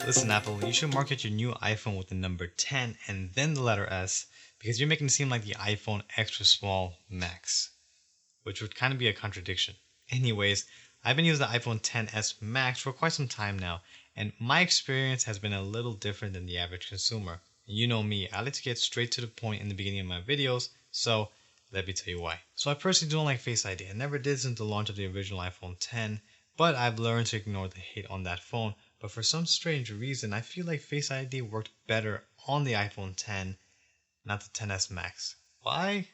Listen, Apple, you should market your new iPhone with the number 10 and then the letter S because you're making it seem like the iPhone extra small Max, which would kind of be a contradiction. Anyways, I've been using the iPhone XS Max for quite some time now, and my experience has been a little different than the average consumer. And you know me, I like to get straight to the point in the beginning of my videos, so let me tell you why. So I personally don't like Face ID. I never did since the launch of the original iPhone X, but I've learned to ignore the hate on that phone. But for some strange reason, I feel like Face ID worked better on the iPhone X, not the XS Max. Why?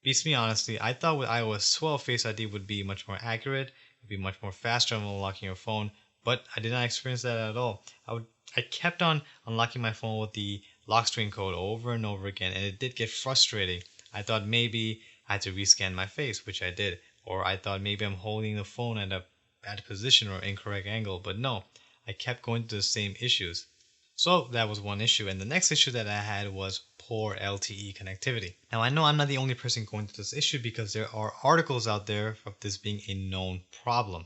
Beats me honestly. I thought with iOS 12 Face ID would be much more accurate, it would be much more faster on unlocking your phone, but I did not experience that at all. I kept on unlocking my phone with the lock screen code over and over again, and it did get frustrating. I thought maybe I had to rescan my face, which I did, or I thought maybe I'm holding the phone at a bad position or incorrect angle, but no, I kept going through the same issues. So that was one issue, and the next issue that I had was poor LTE connectivity. Now I know I'm not the only person going through this issue because there are articles out there of this being a known problem.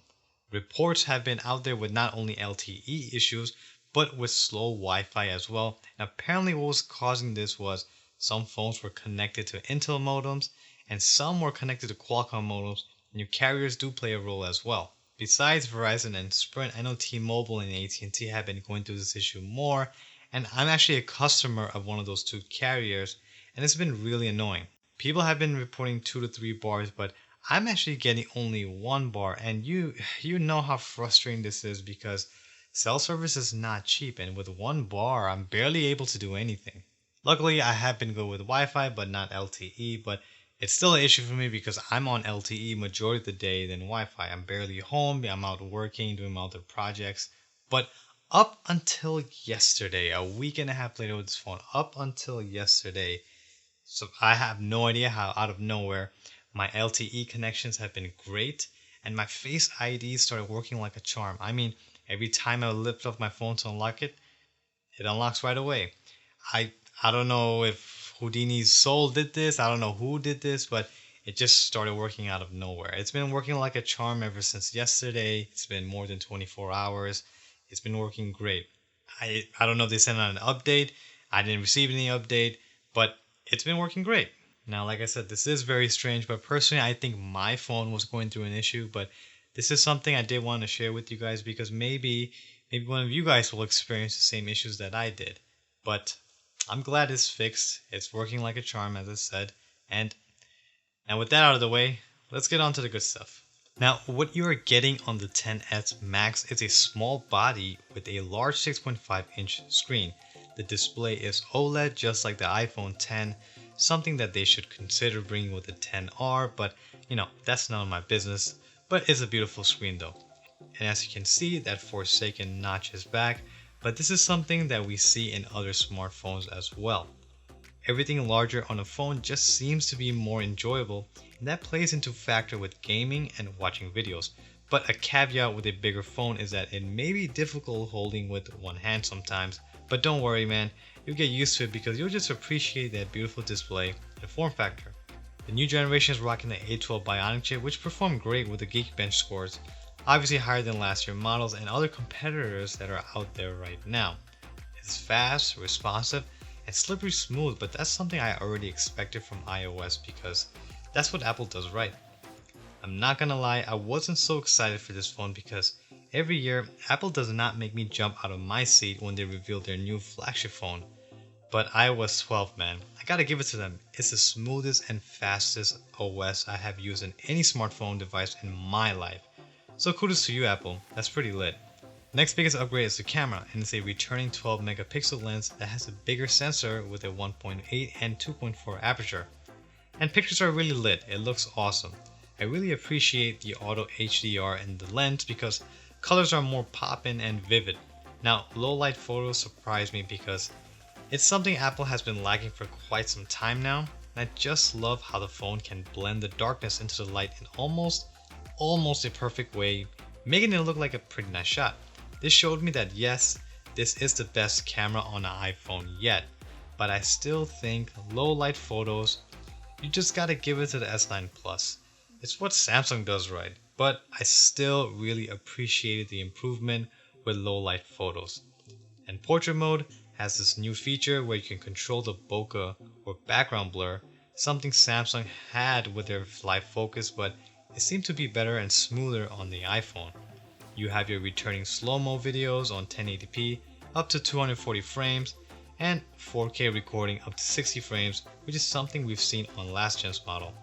Reports have been out there with not only LTE issues, but with slow Wi-Fi as well. And apparently what was causing this was some phones were connected to Intel modems and some were connected to Qualcomm modems, and your carriers do play a role as well. Besides Verizon and Sprint, I know T-Mobile and AT&T have been going through this issue more, and I'm actually a customer of one of those two carriers, and it's been really annoying. People have been reporting 2 to 3 bars, but I'm actually getting only 1 bar, and you know how frustrating this is because cell service is not cheap, and with 1 bar, I'm barely able to do anything. Luckily, I have been good with Wi-Fi, but not LTE, but it's still an issue for me because I'm on LTE majority of the day than Wi-Fi. I'm barely home, I'm out working, doing my other projects. But up until yesterday, a week and a half later with this phone, up until yesterday, so I have no idea how out of nowhere, my LTE connections have been great and my Face ID started working like a charm. I mean, every time I lift up my phone to unlock it, it unlocks right away. I don't know if Houdini's soul did this. I don't know who did this, but it just started working out of nowhere. It's been working like a charm ever since yesterday. It's been more than 24 hours. It's been working great. I don't know if they sent out an update. I didn't receive any update, but it's been working great. Now, like I said, this is very strange, but personally, I think my phone was going through an issue, but this is something I did want to share with you guys because maybe one of you guys will experience the same issues that I did. But I'm glad it's fixed. It's working like a charm, as I said. And with that out of the way, let's get on to the good stuff. Now, what you are getting on the XS Max is a small body with a large 6.5-inch screen. The display is OLED just like the iPhone X, something that they should consider bringing with the XR, but that's none of my business. But it's a beautiful screen though. And as you can see, that Forsaken notch is back, but this is something that we see in other smartphones as well. Everything larger on a phone just seems to be more enjoyable, and that plays into factor with gaming and watching videos. But a caveat with a bigger phone is that it may be difficult holding with one hand sometimes, but don't worry man, you'll get used to it because you'll just appreciate that beautiful display and form factor. The new generation is rocking the A12 Bionic chip, which performed great with the Geekbench scores, obviously higher than last year models and other competitors that are out there right now. It's fast, responsive, and slippery smooth, but that's something I already expected from iOS because that's what Apple does right. I'm not gonna lie, I wasn't so excited for this phone because every year Apple does not make me jump out of my seat when they reveal their new flagship phone. But iOS 12, man, I gotta give it to them. It's the smoothest and fastest OS I have used in any smartphone device in my life. So kudos to you, Apple. That's pretty lit. Next biggest upgrade is the camera, and it's a returning 12 megapixel lens that has a bigger sensor with a 1.8 and 2.4 aperture. And pictures are really lit, it looks awesome. I really appreciate the auto HDR in the lens because colors are more poppin' and vivid. Now, low light photos surprise me because it's something Apple has been lacking for quite some time now, and I just love how the phone can blend the darkness into the light in almost a perfect way, making it look like a pretty nice shot. This showed me that yes, this is the best camera on an iPhone yet, but I still think low light photos, you just gotta give it to the S9 Plus. It's what Samsung does right, but I still really appreciated the improvement with low light photos. And portrait mode has this new feature where you can control the bokeh or background blur, something Samsung had with their live focus, but it seemed to be better and smoother on the iPhone. You have your returning slow-mo videos on 1080p up to 240 frames and 4K recording up to 60 frames, which is something we've seen on last gen's model.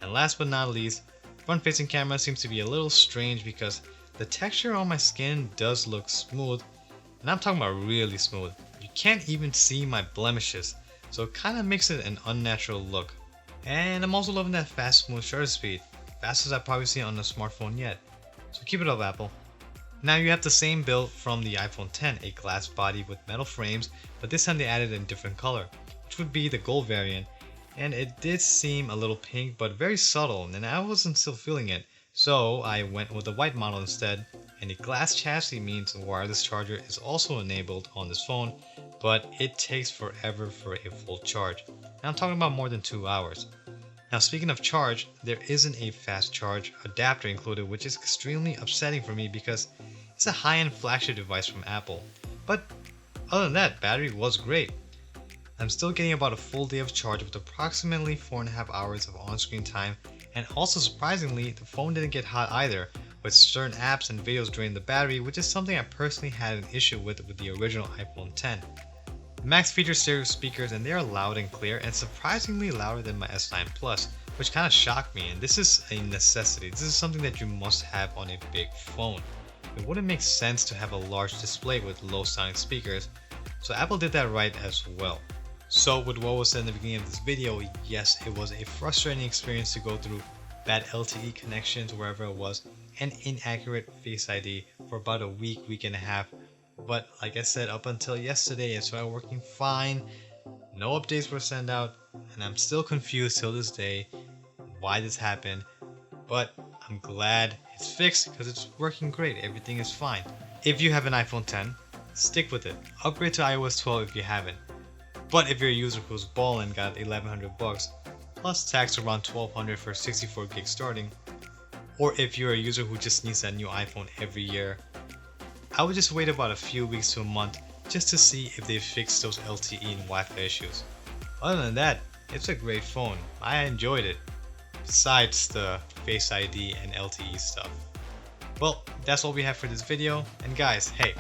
And last but not least, front-facing camera seems to be a little strange because the texture on my skin does look smooth, and I'm talking about really smooth. You can't even see my blemishes, so it kind of makes it an unnatural look. And I'm also loving that fast smooth shutter speed, fastest I've probably seen on a smartphone yet. So keep it up, Apple. Now you have the same build from the iPhone X, a glass body with metal frames, but this time they added a different color, which would be the gold variant. And it did seem a little pink, but very subtle, and I wasn't still feeling it. So I went with the white model instead, and the glass chassis means a wireless charger is also enabled on this phone, but it takes forever for a full charge. And I'm talking about more than 2 hours. Now speaking of charge, there isn't a fast charge adapter included, which is extremely upsetting for me because it's a high-end flagship device from Apple. But other than that, battery was great. I'm still getting about a full day of charge with approximately 4.5 hours of on-screen time, and also surprisingly, the phone didn't get hot either, with certain apps and videos draining the battery, which is something I personally had an issue with the original iPhone X. The Max features stereo speakers and they are loud and clear, and surprisingly louder than my S9 Plus, which kind of shocked me, and this is a necessity. This is something that you must have on a big phone. It wouldn't make sense to have a large display with low sounding speakers, so Apple did that right as well. So with what was said in the beginning of this video, yes, it was a frustrating experience to go through bad LTE connections wherever it was and inaccurate Face ID for about a week and a half. But like I said, up until yesterday it started working fine, no updates were sent out, and I'm still confused till this day why this happened. But I'm glad it's fixed because it's working great, everything is fine. If you have an iPhone X, stick with it. Upgrade to iOS 12 if you haven't. But if you're a user who's balling, got $1,100 plus tax around $1,200 for 64 gig starting, or if you're a user who just needs that new iPhone every year, I would just wait about a few weeks to a month just to see if they fix those LTE and Wi-Fi issues. Other than that, it's a great phone. I enjoyed it, besides the Face ID and LTE stuff. Well, that's all we have for this video, and guys, hey,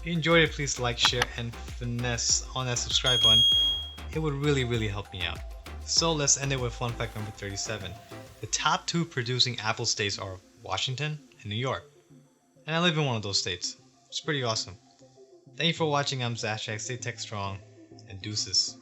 if you enjoyed it, please like, share, and finesse on that subscribe button. It would really help me out. So let's end it with fun fact number 37. The top 2 producing Apple states are Washington and New York. And I live in one of those states. It's pretty awesome. Thank you for watching. I'm Zashak. Stay tech strong, and deuces.